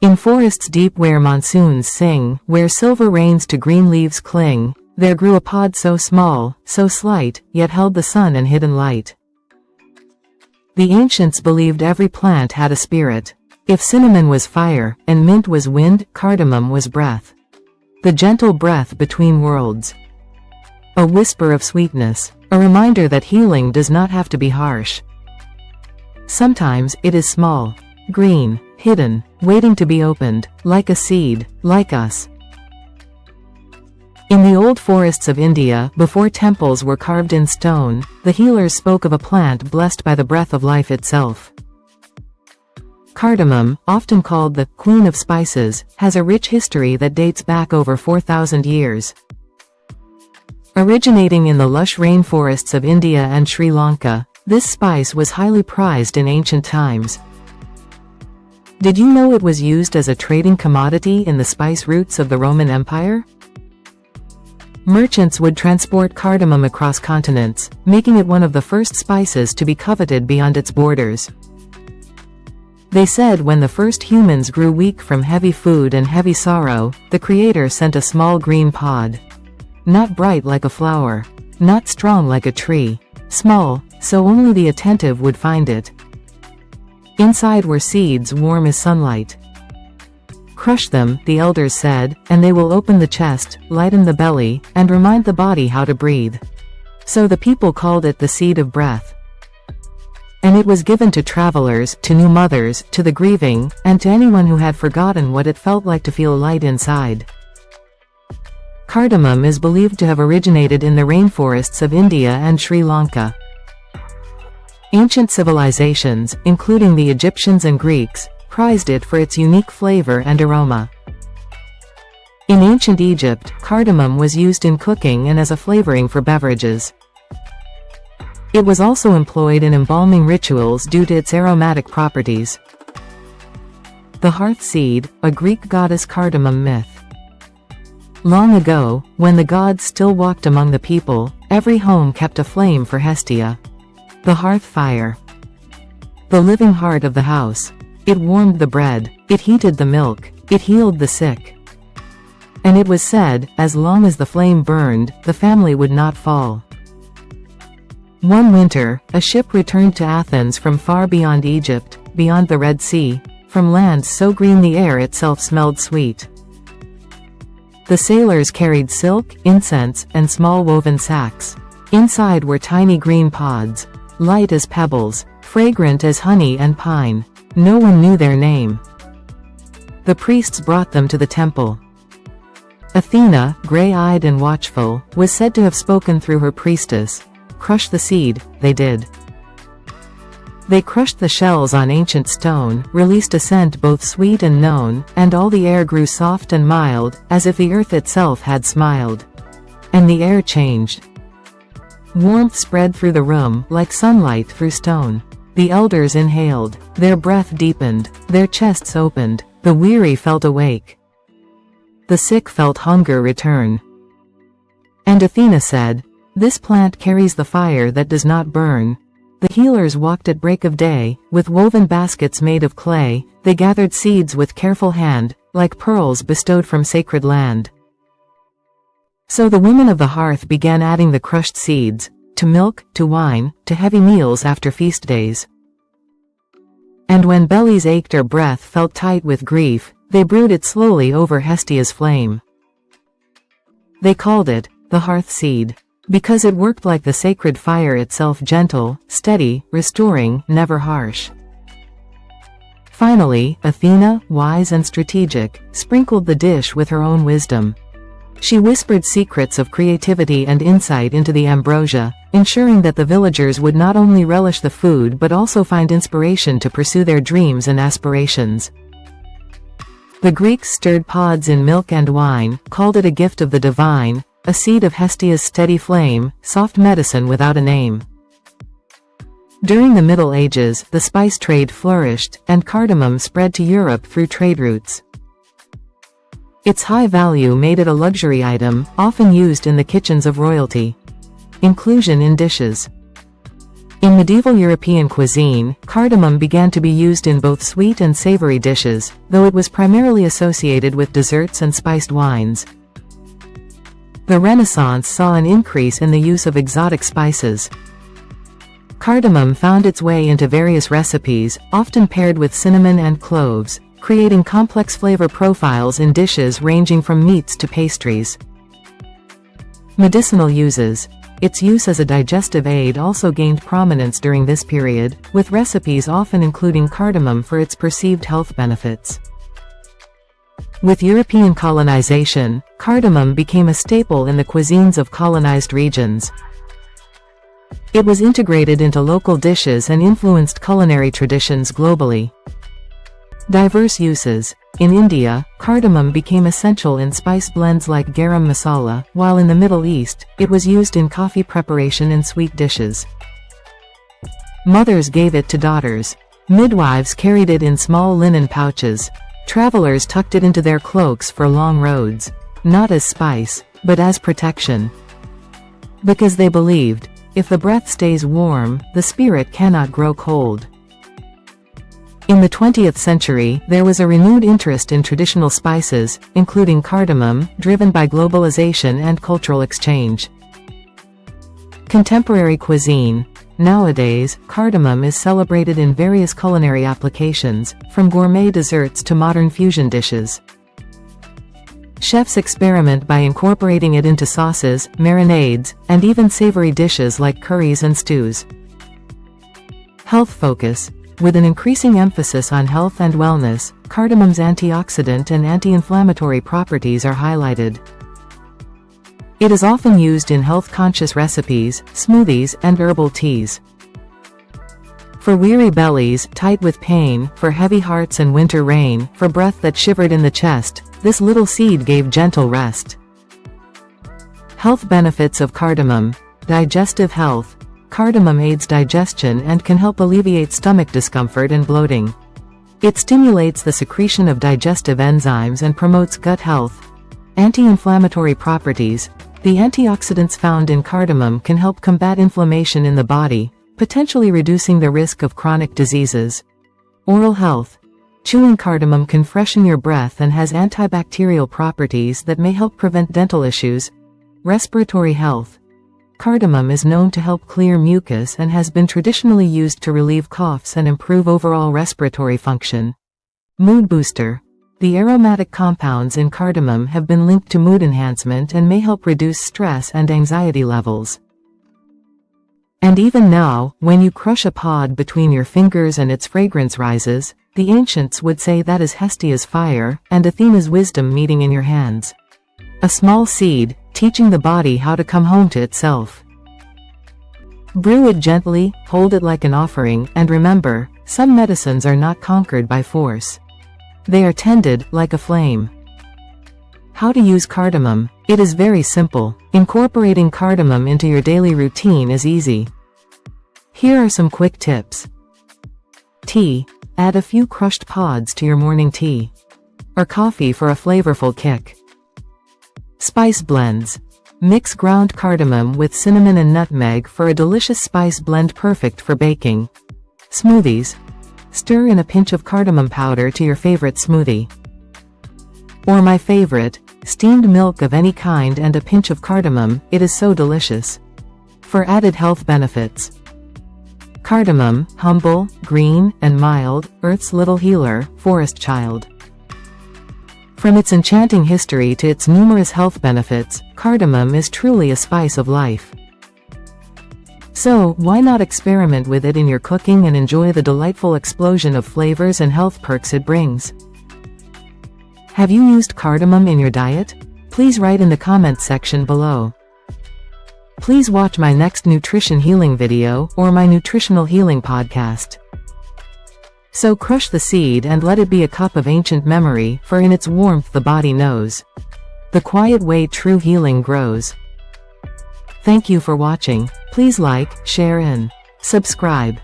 In forests deep where monsoons sing, where silver rains to green leaves cling, there grew a pod so small, so slight, yet held the sun and hidden light. The ancients believed every plant had a spirit. If cinnamon was fire, and mint was wind, cardamom was breath. The gentle breath between worlds. A whisper of sweetness, a reminder that healing does not have to be harsh. Sometimes it is small, green, hidden, waiting to be opened, like a seed, like us. In the old forests of India, before temples were carved in stone, the healers spoke of a plant blessed by the breath of life itself. Cardamom, often called the Queen of Spices, has a rich history that dates back over 4,000 years. Originating in the lush rainforests of India and Sri Lanka, this spice was highly prized in ancient times. Did you know it was used as a trading commodity in the spice routes of the Roman Empire? Merchants would transport cardamom across continents, making it one of the first spices to be coveted beyond its borders. They said when the first humans grew weak from heavy food and heavy sorrow, the Creator sent a small green pod. Not bright like a flower. Not strong like a tree. Small, so only the attentive would find it. Inside were seeds warm as sunlight. Crush them, the elders said, and they will open the chest, lighten the belly, and remind the body how to breathe. So the people called it the seed of breath. And it was given to travelers, to new mothers, to the grieving, and to anyone who had forgotten what it felt like to feel light inside. Cardamom is believed to have originated in the rainforests of India and Sri Lanka. Ancient civilizations, including the Egyptians and Greeks, prized it for its unique flavor and aroma. In ancient Egypt, cardamom was used in cooking and as a flavoring for beverages. It was also employed in embalming rituals due to its aromatic properties. The Hearth seed, a Greek goddess cardamom myth. Long ago, when the gods still walked among the people, every home kept a flame for Hestia. The hearth fire. The living heart of the house. It warmed the bread, it heated the milk, it healed the sick. And it was said, as long as the flame burned, the family would not fall. One winter, a ship returned to Athens from far beyond Egypt, beyond the Red Sea, from lands so green the air itself smelled sweet. The sailors carried silk, incense, and small woven sacks. Inside were tiny green pods, light as pebbles, fragrant as honey and pine. No one knew their name. The priests brought them to the temple. Athena, gray-eyed and watchful, was said to have spoken through her priestess. Crush the seed, they did. They crushed the shells on ancient stone, released a scent both sweet and known, and all the air grew soft and mild, as if the earth itself had smiled. And the air changed. Warmth spread through the room, like sunlight through stone. The elders inhaled, their breath deepened, their chests opened, the weary felt awake. The sick felt hunger return. And Athena said, "This plant carries the fire that does not burn." The healers walked at break of day, with woven baskets made of clay, they gathered seeds with careful hand, like pearls bestowed from sacred land. So the women of the hearth began adding the crushed seeds, to milk, to wine, to heavy meals after feast days. And when bellies ached or breath felt tight with grief, they brewed it slowly over Hestia's flame. They called it, the hearth seed. Because it worked like the sacred fire itself, gentle, steady, restoring, never harsh. Finally, Athena, wise and strategic, sprinkled the dish with her own wisdom. She whispered secrets of creativity and insight into the ambrosia, ensuring that the villagers would not only relish the food but also find inspiration to pursue their dreams and aspirations. The Greeks stirred pods in milk and wine, called it a gift of the divine, a seed of Hestia's steady flame, soft medicine without a name. During the Middle Ages, the spice trade flourished, and cardamom spread to Europe through trade routes. Its high value made it a luxury item, often used in the kitchens of royalty. Inclusion in dishes. In medieval European cuisine, cardamom began to be used in both sweet and savory dishes, though it was primarily associated with desserts and spiced wines. The Renaissance saw an increase in the use of exotic spices. Cardamom found its way into various recipes, often paired with cinnamon and cloves, creating complex flavor profiles in dishes ranging from meats to pastries. Medicinal uses. Its use as a digestive aid also gained prominence during this period, with recipes often including cardamom for its perceived health benefits. With European colonization, cardamom became a staple in the cuisines of colonized regions. It was integrated into local dishes and influenced culinary traditions globally. Diverse uses. In India, cardamom became essential in spice blends like garam masala, while in the Middle East, it was used in coffee preparation and sweet dishes. Mothers gave it to daughters. Midwives carried it in small linen pouches. Travelers tucked it into their cloaks for long roads, not as spice, but as protection. Because they believed, if the breath stays warm, the spirit cannot grow cold. In the 20th century, there was a renewed interest in traditional spices, including cardamom, driven by globalization and cultural exchange. Contemporary cuisine. Nowadays, cardamom is celebrated in various culinary applications, from gourmet desserts to modern fusion dishes. Chefs experiment by incorporating it into sauces, marinades, and even savory dishes like curries and stews. Health focus. With an increasing emphasis on health and wellness, cardamom's antioxidant and anti-inflammatory properties are highlighted. It is often used in health-conscious recipes, smoothies, and herbal teas. For weary bellies, tight with pain, for heavy hearts and winter rain, for breath that shivered in the chest, this little seed gave gentle rest. Health benefits of cardamom. Digestive health. Cardamom aids digestion and can help alleviate stomach discomfort and bloating. It stimulates the secretion of digestive enzymes and promotes gut health. Anti-inflammatory properties. The antioxidants found in cardamom can help combat inflammation in the body, potentially reducing the risk of chronic diseases. Oral health. Chewing cardamom can freshen your breath and has antibacterial properties that may help prevent dental issues. Respiratory health. Cardamom is known to help clear mucus and has been traditionally used to relieve coughs and improve overall respiratory function. Mood booster. The aromatic compounds in cardamom have been linked to mood enhancement and may help reduce stress and anxiety levels. And even now, when you crush a pod between your fingers and its fragrance rises, the ancients would say that is Hestia's fire, and Athena's wisdom meeting in your hands. A small seed, teaching the body how to come home to itself. Brew it gently, hold it like an offering, and remember, some medicines are not conquered by force. They are tended, like a flame. How to use cardamom. It is very simple. Incorporating cardamom into your daily routine is easy. Here are some quick tips. Tea. Add a few crushed pods to your morning tea. Or coffee for a flavorful kick. Spice blends. Mix ground cardamom with cinnamon and nutmeg for a delicious spice blend perfect for baking. Smoothies. Stir in a pinch of cardamom powder to your favorite smoothie. Or my favorite, steamed milk of any kind and a pinch of cardamom, it is so delicious. For added health benefits. Cardamom, humble, green, and mild, Earth's little healer, forest child. From its enchanting history to its numerous health benefits, cardamom is truly a spice of life. So, why not experiment with it in your cooking and enjoy the delightful explosion of flavors and health perks it brings? Have you used cardamom in your diet? Please write in the comments section below. Please watch my next nutrition healing video, or my nutritional healing podcast. So crush the seed and let it be a cup of ancient memory, for in its warmth the body knows the quiet way true healing grows. Thank you for watching. Please like, share and subscribe.